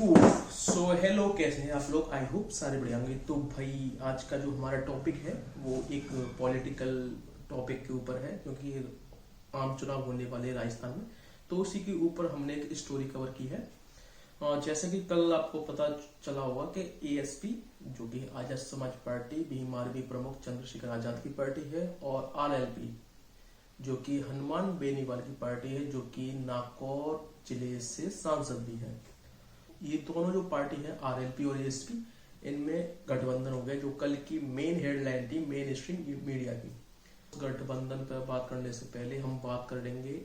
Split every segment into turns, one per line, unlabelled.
Hello, कैसे हैं आप लोग? आई होप सारे बढ़िया होंगे। तो भाई आज का जो हमारा टॉपिक है वो एक पॉलिटिकल टॉपिक के ऊपर है, क्योंकि आम चुनाव होने वाले हैं राजस्थान में। तो उसी के ऊपर हमने एक स्टोरी कवर की है। जैसे कि कल आपको पता चला होगा कि एएसपी जो कि आजाद समाज पार्टी भीम आर्मी प्रमुख चंद्रशेखर आजाद की पार्टी है, और आरएलपी जो कि हनुमान बेनीवाल की पार्टी है, जो कि नागौर जिले से सांसद भी है। ये दोनों जो पार्टी है आरएलपी और एएसपी, इनमें गठबंधन हो गया, जो कल की मेन हेडलाइन थी मेन स्ट्रीम मीडिया की। गठबंधन पर बात करने से पहले हम बात कर लेंगे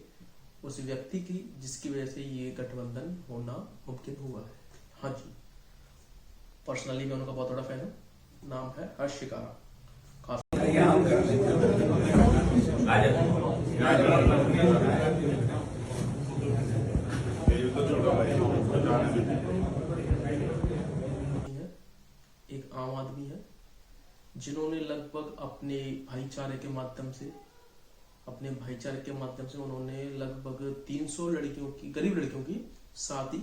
उस व्यक्ति की जिसकी वजह से ये गठबंधन होना मुमकिन हुआ है। हाँ जी, पर्सनली मैं उनका बहुत बड़ा फैन हूँ। नाम है हर्ष शिकारा। एक आम आदमी है जिन्होंने लगभग अपने भाईचारे के माध्यम से उन्होंने लगभग 300 लड़कियों की, गरीब लड़कियों की शादी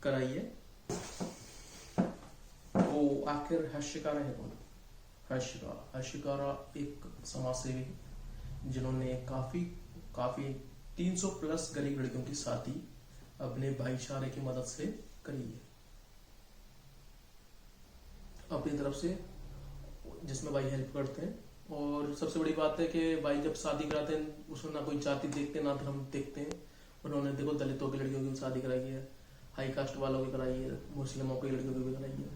कराई है। तो आखिर हर्ष शिकारा है कौन? हर्ष शिकारा एक समाज सेवी है जिन्होंने काफी 300 प्लस गरीब लड़कियों की शादी अपने भाईचारे की मदद से करी है अपनी तरफ से, जिसमें भाई हेल्प करते हैं। और सबसे बड़ी बात है कि भाई जब शादी कराते हैं उसमें ना कोई जाति देखते हैं ना धर्म देखते हैं। उन्होंने देखो दलितों की लड़कियों की शादी कराई है, हाई कास्ट वालों की कराई है, मुस्लिमों की लड़कियों की भी कराई है।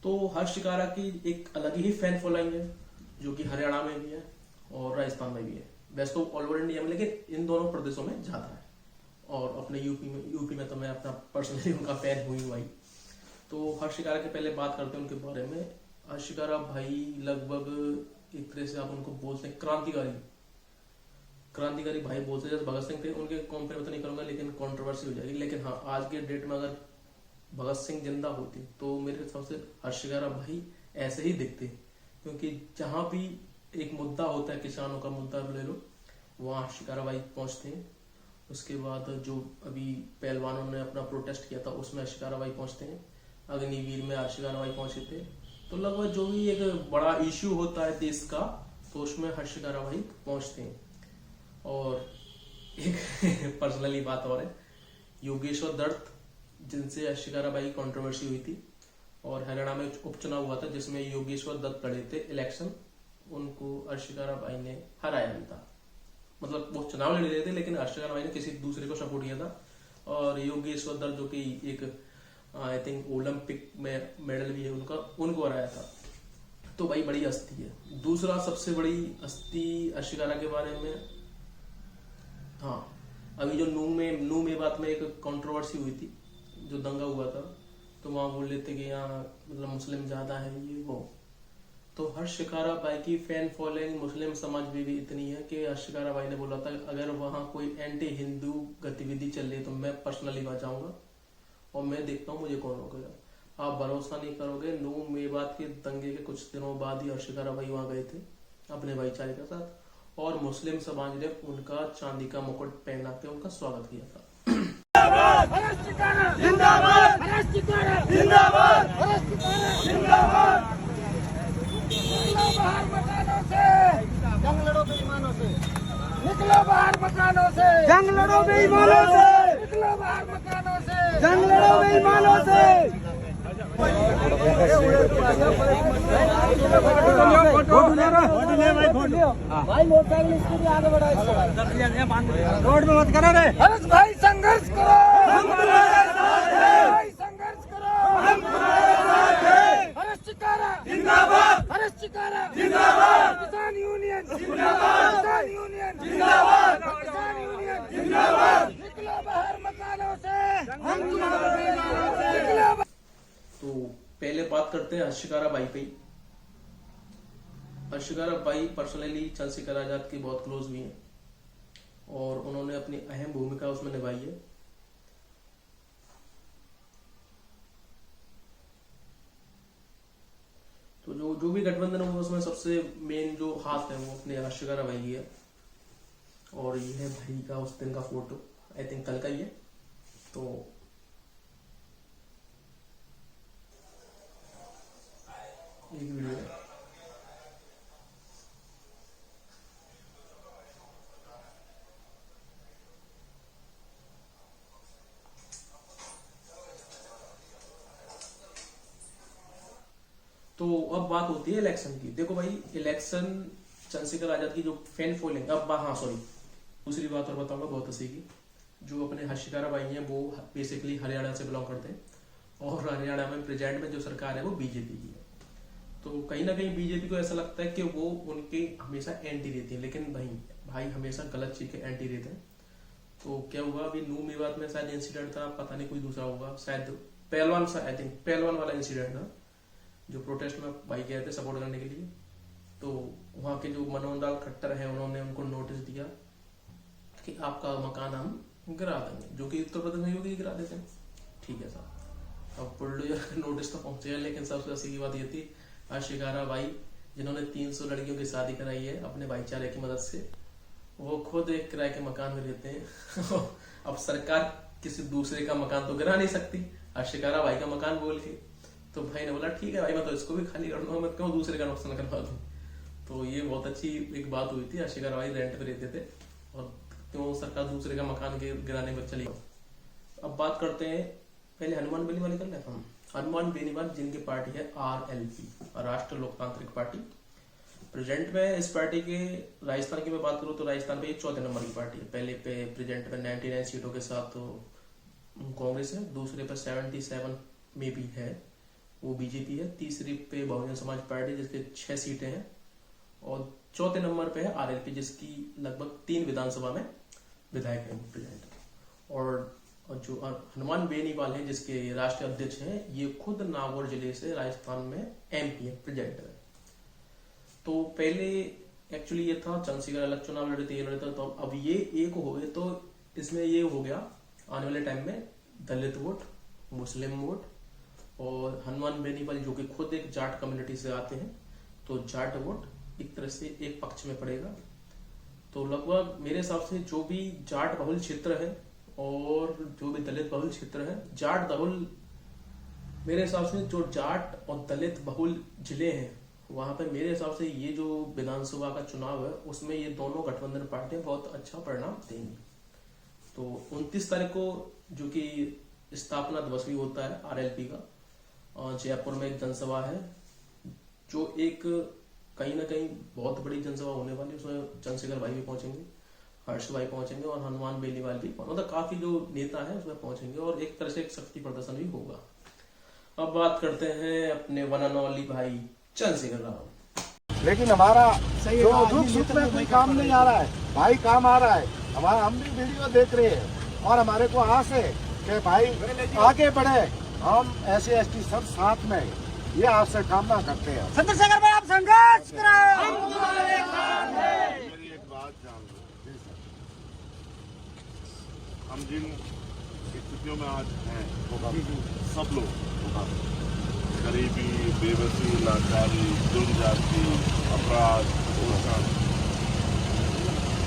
तो हर्ष शिकारा की एक अलग ही फैन फॉलोइंग है, जो कि हरियाणा में भी है और राजस्थान में भी है। वैसे तो ऑल ओवर इंडिया में, लेकिन इन दोनों प्रदेशों में ज्यादा है। और अपने यूपी में तो मैं अपना पर्सनली उनका फैन हुई भाई। तो हर्ष शिकारा के पहले बात करते हैं उनके बारे में। हर्ष शिकारा भाई लगभग एक तरह से आप उनको बोलते हैं क्रांतिकारी भाई बोलते हैं। जैसे भगत सिंह थे, उनके कंपेयर में तो नहीं करूंगा, लेकिन कंट्रोवर्सी हो जाएगी। लेकिन हाँ, आज के डेट में अगर भगत सिंह जिंदा होते तो मेरे हिसाब से हर्ष शिकारा भाई ऐसे ही दिखते, क्योंकि जहां भी एक मुद्दा होता है, किसानों का मुद्दा ले लो, वहां हर्ष शिकारा भाई पहुंचते हैं। उसके बाद जो अभी पहलवानों ने अपना प्रोटेस्ट किया था उसमें हर्ष शिकारा भाई पहुंचते हैं। अग्निवीर में हर्ष शिकारा भाई पहुंचे थे। तो लगभग जो भी एक बड़ा इश्यू होता है देश का, तो उसमें हर्ष शिकारा भाई पहुंचते हैं। और एक पर्सनली बात और है, योगेश्वर दत्त जिनसे हर्ष शिकारा भाई कंट्रोवर्सी हुई थी, और हरियाणा में उपचुनाव हुआ था जिसमें योगेश्वर दत्त लड़े थे इलेक्शन, उनको हर्ष शिकारा भाई ने हराया नहीं था। मतलब वो चुनाव लड़ रहे थे, लेकिन हर्ष शिकारा भाई ने किसी दूसरे को सपोर्ट किया था। और योगेश्वर दत्त जो कि एक आई थिंक ओलंपिक में मेडल भी है उनका, उनको हराया था। तो भाई बड़ी हस्ती है। दूसरा सबसे बड़ी हस्ती हर्ष शिकारा के बारे में, हाँ, अभी जो नू में बात में एक कंट्रोवर्सी हुई थी, जो दंगा हुआ था, तो वहां बोल रहे थे कि यहाँ मतलब मुस्लिम ज्यादा है ये वो। तो हर्ष शिकारा भाई की फैन फॉलोइंग मुस्लिम समाज में भी इतनी है कि हर्ष शिकारा भाई ने बोला था अगर वहां कोई एंटी हिंदू गतिविधि चल रही है तो मैं पर्सनली वहां जाऊंगा और मैं देखता हूँ मुझे कौन रोकेगा। आप भरोसा नहीं करोगे, नू मेवात के दंगे के कुछ दिनों बाद ही हर्ष शिकारा भाई वहां गए थे अपने भाईचारे के साथ, और मुस्लिम समाज ने उनका चांदी का मुकुट पहना के उनका स्वागत किया था।
जंग लड़ो बेईमानों से, निकलो बाहर मकानों से, जंग लड़ो बेईमानों से, निकलो बाहर मकानों से, जंग लड़ो बेईमानों से। भाई मोटरसाइकिल स्कूटी आगे बढ़ाओ, रोड में मत करो रे। हर्ष भाई संघर्ष करो, भाई संघर्ष करो। हर्ष शिकारा जिंदाबाद, हर्ष शिकारा जिंदाबाद, किसान यूनियन जिंदाबाद, किसान यूनियन जिंदाबाद, किसान यूनियन जिंदाबाद। निकलो बाहर मकानों से, निकलो।
तो पहले बात करते हैं हर्ष शिकारा भाई पे। हर्ष शिकारा भाई पर्सनली चंद्रशेखर आजाद के बहुत क्लोज भी हैं और उन्होंने अपनी अहम भूमिका उसमें निभाई है। तो जो भी गठबंधन हुआ उसमें सबसे मेन जो हाथ है वो अपने हर्ष शिकारा भाई की है। और ये है भाई का उस दिन का फोटो, आई थिंक कल का ही है। तो तो अब बात होती है इलेक्शन की। देखो भाई, इलेक्शन चंद्रशेखर आजाद की जो फैन फॉलोइंग, अब हाँ सॉरी, दूसरी बात और बताऊंगा बहुत हंसी की। जो अपने हर्षिकारा भाई हैं वो बेसिकली हरियाणा से बिलोंग करते हैं, और हरियाणा में प्रेजेंट में जो सरकार है वो बीजेपी की है। तो कहीं ना कहीं बीजेपी को ऐसा लगता है कि वो उनके हमेशा एंटी रहती है, लेकिन भाई हमेशा गलत चीज के एंटी रहते हैं। तो क्या हुआ, अभी नू मेवात में शायद इंसिडेंट था, पता नहीं कोई दूसरा होगा, शायद पहलवान, आई थिंक पहलवान वाला इंसिडेंट था, जो प्रोटेस्ट में भाई गए थे सपोर्ट करने के लिए। तो वहां के जो मनोहर लाल खट्टर है, उन्होंने उनको नोटिस दिया कि आपका मकान हम गिरा देंगे, जो कि उत्तर प्रदेश में योगी गिरा देते हैं। ठीक है साहब, अब बुलडोजर नोटिस तो पहुंचेगा, लेकिन सबसे अच्छी बात ये थी हर्षिकारा भाई, जिन्होंने 300 लड़कियों की शादी कराई है अपने भाईचारे की मदद से, वो खुद एक किराए के मकान में रहते हैं। अब सरकार किसी दूसरे का मकान तो गिरा नहीं सकती हर्षिकारा भाई का मकान बोल के। तो भाई ने बोला ठीक है भाई, मैं तो इसको भी खाली कर दूंगा, मैं क्यों दूसरे का नुकसान करवा दूं। तो ये बहुत अच्छी एक बात हुई थी। हर्षिकारा भाई रेंट पे रहते थे, और क्यों सरकार दूसरे का मकान गिराने पर चली। अब बात करते हैं, पहले हनुमान बेनीवाल कर लें हम। हनुमान बेनीवाल, जिनकी पार्टी है RLP, राष्ट्र लोकतांत्रिक पार्टी। प्रेजेंट में इस पार्टी के राजस्थान की मैं बात करूं तो राजस्थान में 4थे नंबर की पार्टी है। पहले पे प्रेजेंट में 99 सीटों के साथ तो कांग्रेस है, दूसरे पे 77 में भी है वो बीजेपी है, तीसरी पे बहुजन समाज पार्टी जिसके 6 सीटें हैं, और 4थे नंबर पे है RLP जिसकी लगभग 3 विधानसभा में विधायक है प्रेजेंट। और जो हनुमान बेनीवाल है जिसके राष्ट्रीय अध्यक्ष हैं, ये खुद नागौर जिले से राजस्थान में MP है प्रेजेंट में। तो पहले एक्चुअली ये था चंद्रशेखर अलग चुनाव लड़े थे, ये लड़े थे, तो अब ये एक हो गए। तो इसमें ये हो गया आने वाले टाइम में दलित वोट, मुस्लिम वोट, और हनुमान बेनीवाल जो कि खुद एक जाट कम्युनिटी से आते हैं, तो जाट वोट एक तरह से एक पक्ष में पड़ेगा। तो लगभग मेरे हिसाब से जो भी जाट बहुल क्षेत्र है और जो भी दलित बहुल क्षेत्र है, जाट बहुल, मेरे हिसाब से जो जाट और दलित बहुल जिले हैं वहां पे मेरे हिसाब से ये जो विधानसभा का चुनाव है उसमें ये दोनों गठबंधन पार्टियां बहुत अच्छा परिणाम देंगी। तो 29 तारीख को जो कि स्थापना दिवस भी होता है RLP का, और जयपुर में एक जनसभा है जो एक कहीं ना कहीं बहुत बड़ी जनसभा होने वाली है। उसमें चंद्रशेखर भाई भी पहुंचेंगे, हर्ष भाई पहुंचेंगे, और हनुमान बेनीवाल भी, मतलब काफी जो नेता है उसमें पहुंचेंगे, और एक तरह से एक शक्ति प्रदर्शन भी होगा। अब बात करते हैं अपने वन एंड ओनली भाई चंद्रशेखर रावण।
लेकिन हमारा जो दुख सुख में कोई काम नहीं आ रहा है, भाई काम आ रहा है। हमारा हम भी वीडियो देख रहे हैं और हमारे को आस है कि भाई आगे बढ़े, हम SC/ST सब साथ में, ये आपसे कामना करते हैं।
चंद्रशेखर भाई आप संघर्ष करें।
मेरी एक बात जान लो, हम जिन स्थितियों में आज हैं, सब लोग गरीबी, बेबसी, लाचारी, जनजाति, अपराध, शोषण,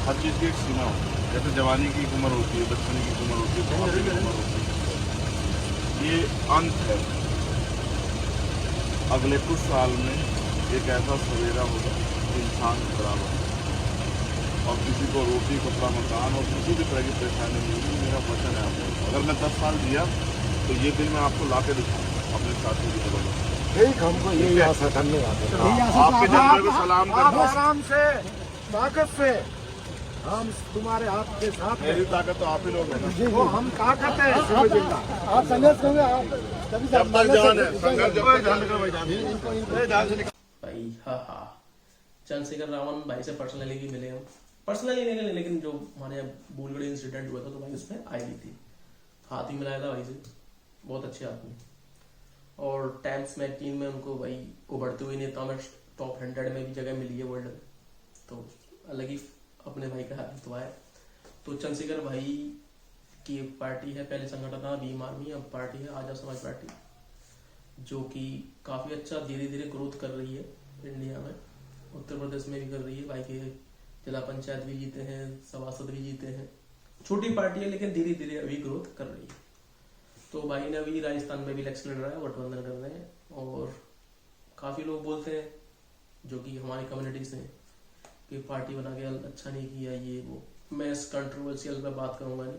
हर चीज की एक सीमा होती है। जैसे जवानी की उम्र होती है, बचपन की उम्र होती है, बुढ़ापे की उम्र होती है, ये अंत है। अगले कुछ साल में एक ऐसा सवेरा होगा इंसान बराबर और किसी को रोटी, कपड़ा, मकान और किसी भी तरह की परेशानी नहीं होगी। मेरा वचन है आपको, अगर मैं 10 साल दिया तो ये दिन मैं आपको ला के दिखाऊंगा अपने साथियों की बदौलत।
ठीक, हमको यही आशा करने
आपके जज्बे को सलाम करता हूं।
आराम से, ताकत से, हम तुम्हारे हाथ के साथ हैं।
मेरी ताकत तो आप ही लोग हैं।
वो हम ताकत है, आप संघर्ष करोगे, आप कभी
जब तक जान है संघर्ष, जब तक
भाई हाँ, चंद्रशेखर रावण भाई से पर्सनली भी मिले हम, पर्सनली नहीं मिले, लेकिन जो हमारे बुलगढ़ इंसिडेंट हुआ था तो भाई उसमें आई भी थी, हाथ ही मिलाया था भाई से, बहुत अच्छे आदमी। और टाइम्स मैगजीन में उनको भाई उभरते हुए नेता में टॉप 100 में भी जगह मिली है वर्ल्ड में, तो अलग ही अपने भाई का हाथ तो आया। तो चंद्रशेखर भाई की एक पार्टी है, पहले संगठन था भीम आर्मी, अब पार्टी है आजाद समाज पार्टी, जो कि काफी अच्छा धीरे धीरे ग्रोथ कर रही है इंडिया में, उत्तर प्रदेश में भी कर रही है। भाई के जिला पंचायत भी जीते हैं, सभासद भी जीते हैं, छोटी पार्टी है लेकिन धीरे धीरे अभी ग्रोथ कर रही है। तो भाई ने अभी राजस्थान में भी इलेक्शन लड़ रहा है, गठबंधन कर रहे हैं, और काफी लोग बोलते हैं जो कि हमारी कम्युनिटी से कि पार्टी बना के अच्छा नहीं किया ये वो। मैं इस कंट्रोवर्शियल पे बात करूंगा नहीं,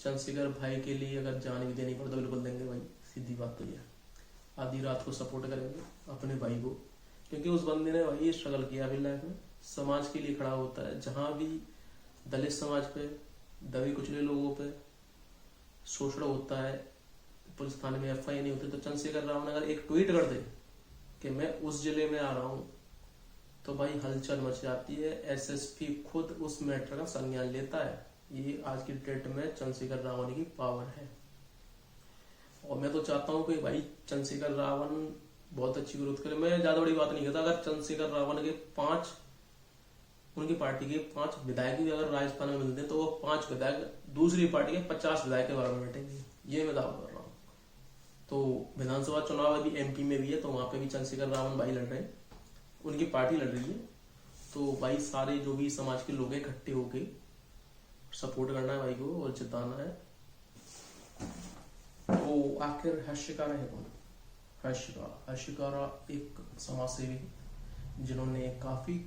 चंद्रशेखर भाई के लिए अगर जान भी देनी पड़े तो बिल्कुल देंगे भाई, सीधी बात तो ये। आधी रात को सपोर्ट करेंगे अपने भाई को, क्योंकि उस बंदे ने वही स्ट्रगल किया अभी लाइफ में, समाज के लिए खड़ा होता है। जहां भी दलित समाज पे, दबे कुचले लोगों पे शोषण होता है, पुलिस थाने में FIR नहीं होती, तो चंद्रशेखर रावण अगर एक ट्वीट कर दे कि मैं उस जिले में आ रहा हूं, तो भाई हलचल मच जाती है। SSP खुद उस मैटर का संज्ञान लेता है। ये आज की डेट में चंद्रशेखर रावण की पावर है। और मैं तो चाहता हूँ कि भाई चंद्रशेखर रावण बहुत अच्छी ग्रोथ करे। मैं ज्यादा बड़ी बात नहीं करता, अगर चंद्रशेखर रावण के 5 उनकी पार्टी के 5 विधायक भी अगर राजस्थान में मिलते हैं, तो वो 5 विधायक दूसरी पार्टी के 50 विधायक के बारे में बैठेंगे, ये मैं दावा कर रहा हूँ। तो विधानसभा चुनाव अभी MP में भी है, तो वहां पे भी चंद्रशेखर रावण भाई लड़ रहे हैं, उनकी पार्टी लड़ रही है। तो भाई सारे जो भी समाज के लोग हैं इकट्ठे होके सपोर्ट करना है भाई को और जिताना है। तो आखिर हर्षिकारा है कौन? हर्षिकारा एक समाज सेवी जिन्होंने काफी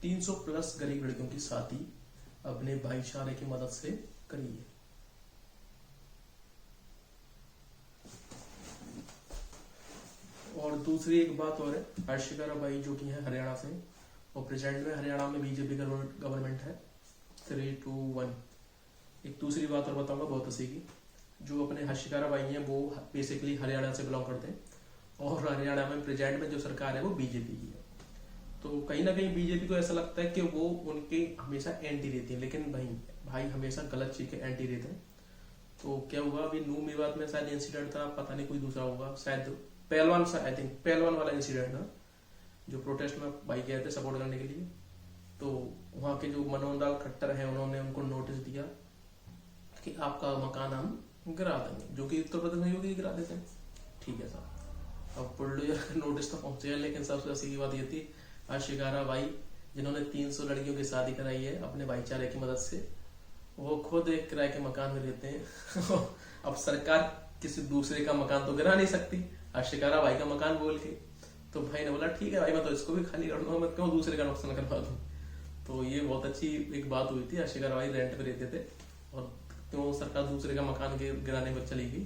300+ गरीब लड़कियों की शादी अपने भाईचारे की मदद से करी है। और दूसरी एक बात और है, हर्षिकारा भाई जो कि है हरियाणा से, और प्रेजेंट में हरियाणा में BJP गवर्नमेंट है 3-2-1। एक दूसरी बात और बताऊंगा बहुत हंसी की, जो अपने हर्षिकारा भाई हैं वो बेसिकली हरियाणा से बिलोंग करते हैं, और हरियाणा में प्रेजेंट में जो सरकार है वो BJP की है। तो कहीं ना कहीं BJP को ऐसा लगता है कि वो उनके हमेशा एंटी रहती है, लेकिन भाई हमेशा गलत चीज के एंटी रहते हैं। तो क्या हुआ अभी नू मेवात में शायद इंसिडेंट था, पता नहीं कोई दूसरा होगा, शायद पहलवान वाला इंसिडेंट था, जो प्रोटेस्ट में भाई गए थे सपोर्ट करने के लिए। तो वहां के जो मनोहर लाल खट्टर है, उन्होंने उनको नोटिस दिया कि आपका मकान हम गिरा देंगे, जो कि उत्तर प्रदेश में योगी गिरा देते हैं। ठीक है साहब, अब बुलडोजर नोटिस तो पहुंचे, लेकिन सबसे अच्छी बात ये थी हर्षिकारा भाई जिन्होंने 300 लड़कियों की शादी कराई है अपने भाईचारे की मदद से, वो खुद एक किराए के मकान में रहते हैं। अब सरकार किसी दूसरे का मकान तो गिरा नहीं सकती हर्षिकारा भाई का मकान बोल के, तो भाई ने बोला ठीक है भाई, मैं तो इसको भी खाली कर दूंगा, मैं क्यों दूसरे का नुकसान करवा दूं। तो ये बहुत अच्छी एक बात हुई थी, हर्षिकारा भाई रेंट पे रहते थे और क्यों सरकार दूसरे का मकान गिराने पर चली गई।